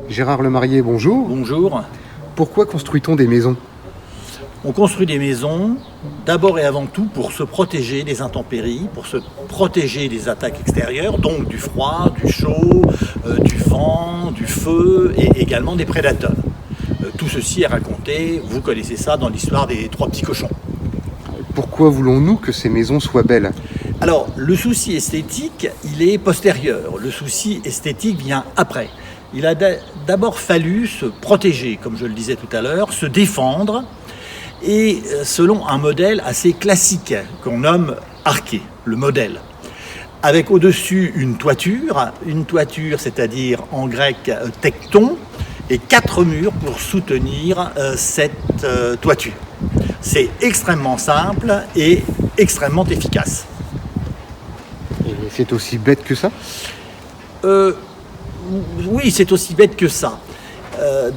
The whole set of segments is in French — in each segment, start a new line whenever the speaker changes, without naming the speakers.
Gérard Lemarié, bonjour.
Bonjour.
Pourquoi construit-on des maisons ?
On construit des maisons d'abord et avant tout pour se protéger des intempéries, pour se protéger des attaques extérieures, donc du froid, du chaud, du vent, du feu et également des prédateurs. Tout ceci est raconté, vous connaissez ça, dans l'histoire des 3 petits cochons.
Pourquoi voulons-nous que ces maisons soient belles ?
Alors, le souci esthétique, il est postérieur. Le souci esthétique vient après. Il a d'abord fallu se protéger, comme je le disais tout à l'heure, se défendre, et selon un modèle assez classique qu'on nomme arché, le modèle. Avec au-dessus une toiture, c'est-à-dire en grec tecton, et 4 murs pour soutenir cette toiture. C'est extrêmement simple et extrêmement efficace.
Et c'est aussi bête que ça ?
Oui, c'est aussi bête que ça.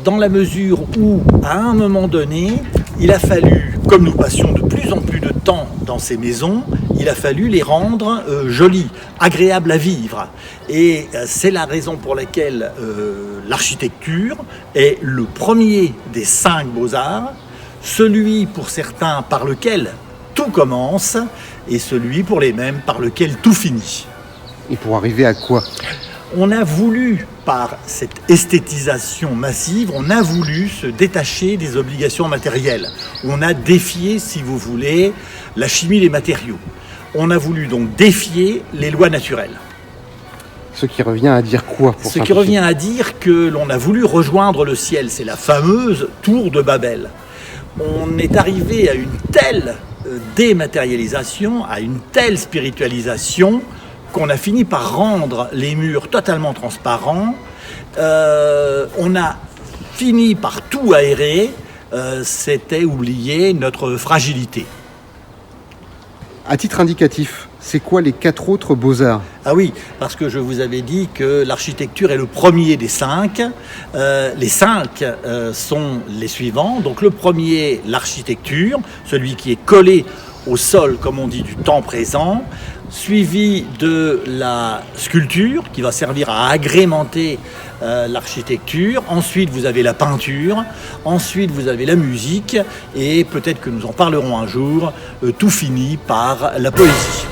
Dans la mesure où, à un moment donné, il a fallu, comme nous passions de plus en plus de temps dans ces maisons, il a fallu les rendre jolies, agréables à vivre. Et c'est la raison pour laquelle l'architecture est le premier des 5 beaux-arts, celui pour certains par lequel tout commence et celui pour les mêmes par lequel tout finit.
Et pour arriver à quoi ?
On a voulu, par cette esthétisation massive, on a voulu se détacher des obligations matérielles. On a défié, si vous voulez, la chimie des matériaux. On a voulu donc défier les lois naturelles.
Ce qui revient à dire quoi pour
Ce qui revient à dire que l'on a voulu rejoindre le ciel. C'est la fameuse tour de Babel. On est arrivé à une telle dématérialisation, à une telle spiritualisation, qu'on a fini par rendre les murs totalement transparents. On a fini par tout aérer. C'était oublier notre fragilité.
À titre indicatif, c'est quoi les 4 autres beaux-arts ?
Ah oui, parce que je vous avais dit que l'architecture est le premier des 5. Les 5 sont les suivants. Donc le premier, l'architecture, celui qui est collé au sol, comme on dit, du temps présent, suivi de la sculpture, qui va servir à agrémenter l'architecture. Ensuite, vous avez la peinture. Ensuite, vous avez la musique. Et peut-être que nous en parlerons un jour, tout finit par la poésie.